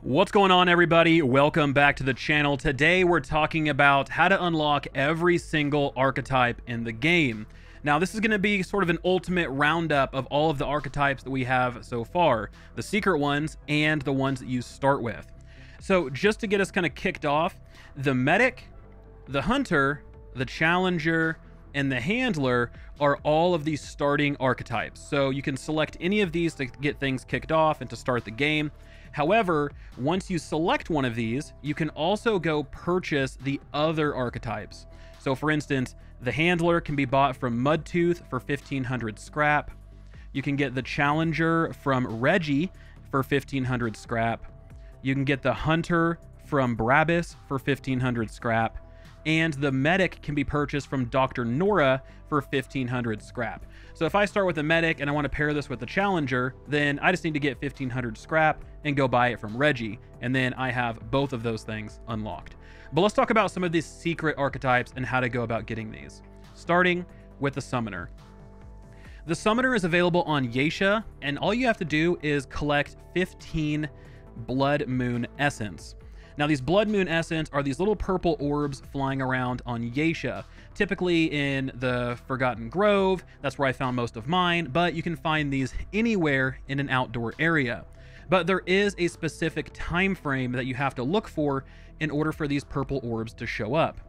What's going on, everybody? Welcome back to the channel. Today we're talking about how to unlock every single archetype in the game. Now this is going to be sort of an ultimate roundup of all of the archetypes that we have so far, the secret ones and the ones that you start with. So just to get us kind of kicked off, the medic, the hunter, the challenger, and the handler are all of these starting archetypes. So you can select any of these to get things kicked off and to start the game. However, once you select one of these, you can also go purchase the other archetypes. So for instance, the handler can be bought from Mudtooth for 1500 scrap. You can get the challenger from Reggie for 1500 scrap. You can get the hunter from Brabus for 1500 scrap. And the medic can be purchased from Dr. Nora for 1500 scrap. So if I start with the medic and I want to pair this with the challenger, then I just need to get 1500 scrap and go buy it from Reggie. And then I have both of those things unlocked. But let's talk about some of these secret archetypes and how to go about getting these. Starting with the summoner. The summoner is available on Yesha, and all you have to do is collect 15 Blood Moon Essence. Now, these Blood Moon Essence are these little purple orbs flying around on Yesha, typically in the Forgotten Grove. That's where I found most of mine, but you can find these anywhere in an outdoor area. But there is a specific time frame that you have to look for in order for these purple orbs to show up.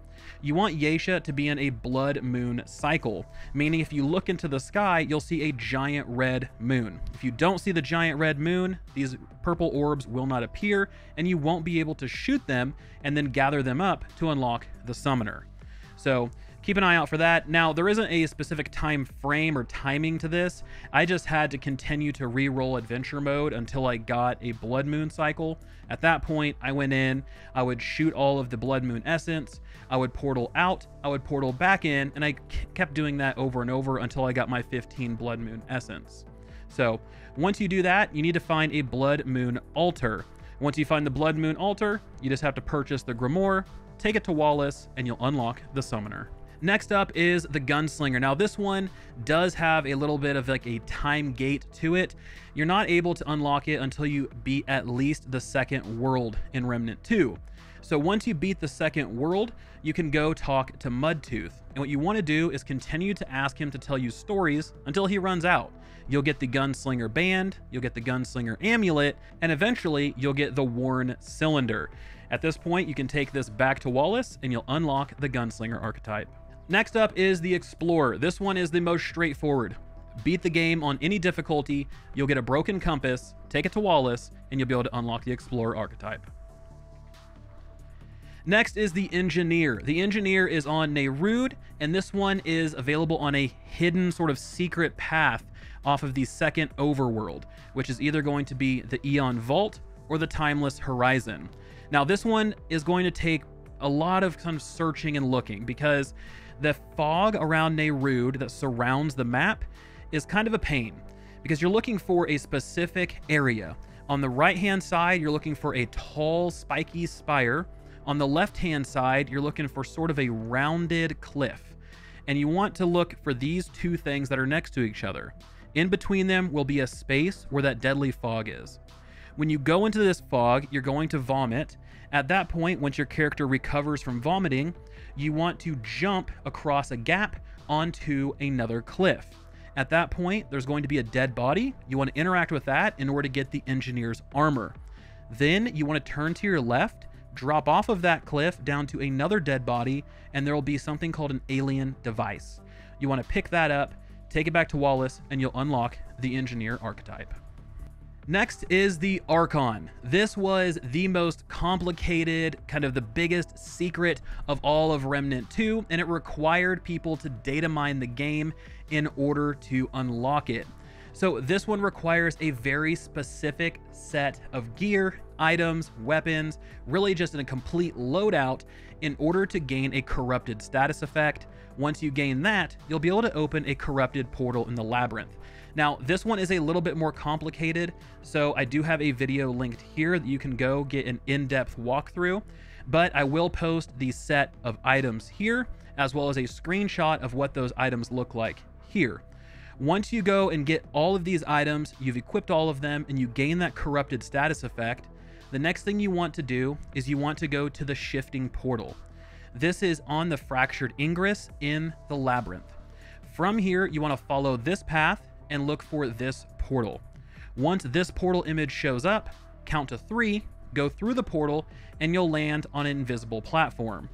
You want Yesha to be in a blood moon cycle, meaning if you look into the sky, you'll see a giant red moon. If you don't see the giant red moon, these purple orbs will not appear, and you won't be able to shoot them and then gather them up to unlock the summoner. So keep an eye out for that. Now, there isn't a specific time frame or timing to this. I just had to continue to re-roll adventure mode until I got a blood moon cycle. At that point, I went in, I would shoot all of the blood moon essence, I would portal out, I would portal back in, and I kept doing that over and over until I got my 15 blood moon essence. So once you do that, you need to find a blood moon altar. Once you find the blood moon altar, you just have to purchase the grimoire, take it to Wallace, and you'll unlock the summoner. Next up is the Gunslinger. Now this one does have a little bit of like a time gate to it. You're not able to unlock it until you beat at least the second world in Remnant 2. So once you beat the second world, you can go talk to Mudtooth. And what you want to do is continue to ask him to tell you stories until he runs out. You'll get the Gunslinger band, you'll get the Gunslinger amulet, and eventually you'll get the worn cylinder. At this point, you can take this back to Wallace and you'll unlock the Gunslinger archetype. Next up is the Explorer. This one is the most straightforward. Beat the game on any difficulty, you'll get a broken compass, take it to Wallace, and you'll be able to unlock the Explorer archetype. Next is the Engineer. The Engineer is on Neyrud, and this one is available on a hidden sort of secret path off of the second overworld, which is either going to be the Eon Vault or the Timeless Horizon. Now this one is going to take a lot of kind of searching and looking because the fog around Neyrud that surrounds the map is kind of a pain because you're looking for a specific area. On the right-hand side, you're looking for a tall, spiky spire. On the left-hand side, you're looking for sort of a rounded cliff. And you want to look for these two things that are next to each other. In between them will be a space where that deadly fog is. When you go into this fog, you're going to vomit. At that point, once your character recovers from vomiting, you want to jump across a gap onto another cliff. At that point, there's going to be a dead body. You want to interact with that in order to get the Engineer's armor. Then you want to turn to your left, drop off of that cliff down to another dead body, and there will be something called an alien device. You want to pick that up, take it back to Wallace, and you'll unlock the Engineer archetype. Next is the Archon. This was the most complicated, kind of the biggest secret of all of Remnant 2, and it required people to data mine the game in order to unlock it. So this one requires a very specific set of gear, items, weapons, really just in a complete loadout in order to gain a corrupted status effect. Once you gain that, you'll be able to open a corrupted portal in the labyrinth. Now, this one is a little bit more complicated, so I do have a video linked here that you can go get an in-depth walkthrough, but I will post the set of items here, as well as a screenshot of what those items look like here. Once you go and get all of these items, you've equipped all of them, and you gain that corrupted status effect, the next thing you want to do is you want to go to the shifting portal. This is on the fractured ingress in the labyrinth. From here, you want to follow this path and look for this portal. Once this portal image shows up, count to 3, go through the portal, and you'll land on an invisible platform.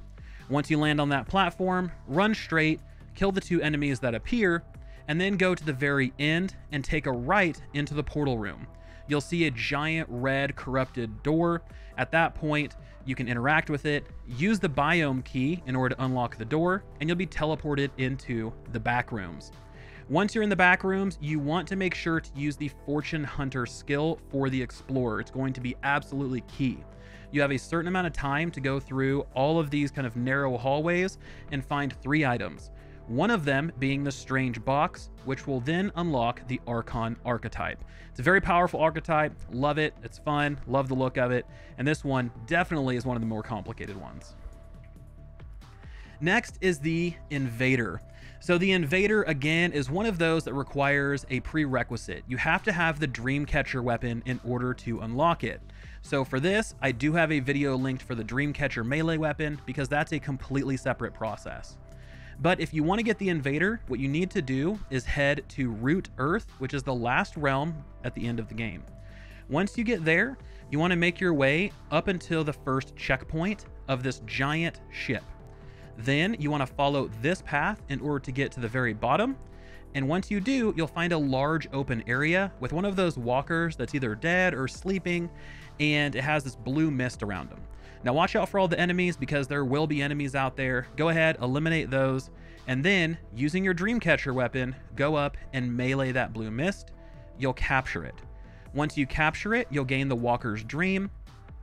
Once you land on that platform, run straight, kill the 2 enemies that appear, and then go to the very end and take a right into the portal room. You'll see a giant red corrupted door. At that point, you can interact with it, use the biome key in order to unlock the door, and you'll be teleported into the back rooms. Once you're in the back rooms, you want to make sure to use the Fortune Hunter skill for the Explorer. It's going to be absolutely key. You have a certain amount of time to go through all of these kind of narrow hallways and find 3 items. One of them being the strange box, which will then unlock the Archon archetype. It's a very powerful archetype. Love it. It's fun. Love the look of it. And this one definitely is one of the more complicated ones. Next is the Invader. So the Invader, again, is one of those that requires a prerequisite. You have to have the Dreamcatcher weapon in order to unlock it. So for this, I do have a video linked for the Dreamcatcher melee weapon because that's a completely separate process. But if you want to get the Invader, what you need to do is head to Root Earth, which is the last realm at the end of the game. Once you get there, you want to make your way up until the first checkpoint of this giant ship. Then you want to follow this path in order to get to the very bottom. And once you do, you'll find a large open area with one of those walkers that's either dead or sleeping, and it has this blue mist around them. Now watch out for all the enemies because there will be enemies out there. Go ahead, eliminate those, and then using your Dreamcatcher weapon, go up and melee that blue mist. You'll capture it. Once you capture it, you'll gain the Walker's Dream.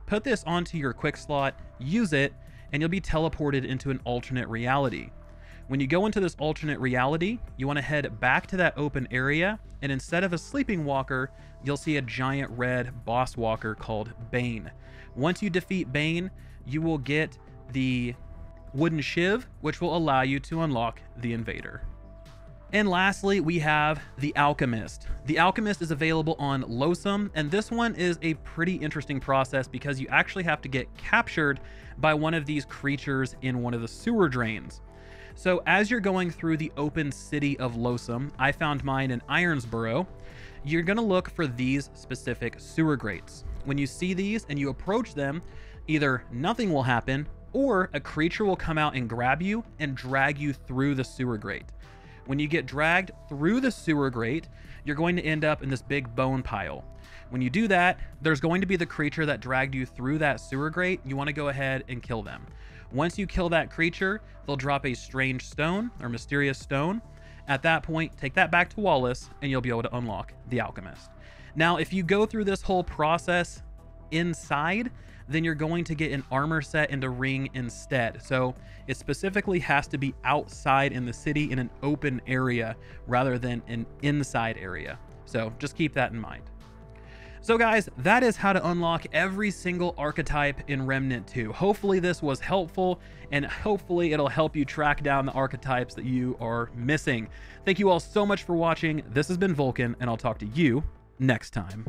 Put this onto your quick slot, use it, and you'll be teleported into an alternate reality. When you go into this alternate reality, you want to head back to that open area, and instead of a sleeping walker, you'll see a giant red boss walker called Bane. Once you defeat Bane, you will get the wooden shiv, which will allow you to unlock the Invader. And lastly, we have the Alchemist. The Alchemist is available on Losum, and this one is a pretty interesting process because you actually have to get captured by one of these creatures in one of the sewer drains. So as you're going through the open city of Losum, I found mine in Ironsboro, you're going to look for these specific sewer grates. When you see these and you approach them, either nothing will happen or a creature will come out and grab you and drag you through the sewer grate. When you get dragged through the sewer grate, you're going to end up in this big bone pile. When you do that, there's going to be the creature that dragged you through that sewer grate. You want to go ahead and kill them. Once you kill that creature, they'll drop a strange stone or mysterious stone. At that point, take that back to Wallace and you'll be able to unlock the Alchemist. Now, if you go through this whole process inside, then you're going to get an armor set and a ring instead. So it specifically has to be outside in the city in an open area rather than an inside area. So just keep that in mind. So guys, that is how to unlock every single archetype in Remnant 2. Hopefully this was helpful, and hopefully it'll help you track down the archetypes that you are missing. Thank you all so much for watching. This has been Vulkan, and I'll talk to you next time.